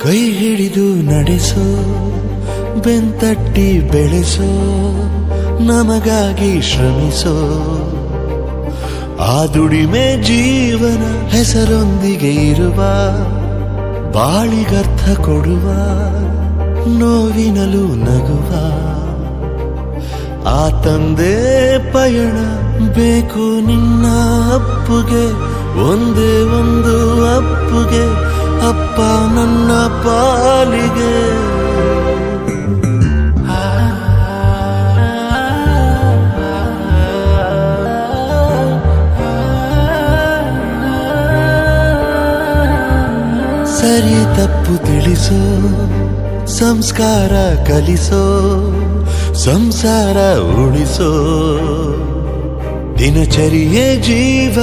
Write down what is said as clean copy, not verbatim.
ಕೈ ಹಿಡಿದು ನಡೆಸೋ ಬೆಂತಟ್ಟಿ ಬೆಳೆಸೋ ನಮಗಾಗಿ ಶ್ರಮಿಸೋ ಆ ದುಡಿಮೆ ಜೀವನ ಹೆಸರೊಂದಿಗೆ ಇರುವ ಬಾಳಿಗರ್ಥ ಕೊಡುವ ನೋವಿನಲು ನಗುವ ಆ ತಂದೆ ಪಯಣ ಬೇಕು ನಿನ್ನ ಅಪ್ಪುಗೆ ಒಂದೇ ಒಂದು ಅಪ್ಪುಗೆ ಅಪ್ಪ ನನ್ನ ಪಾಲಿಗೆ ಸರಿ ತಪ್ಪು ತಿಳಿಸೋ ಸಂಸ್ಕಾರ ಕಲಿಸೋ ಸಂಸಾರ ಉಳಿಸೋ ದಿನಚರಿಯೇ ಜೀವ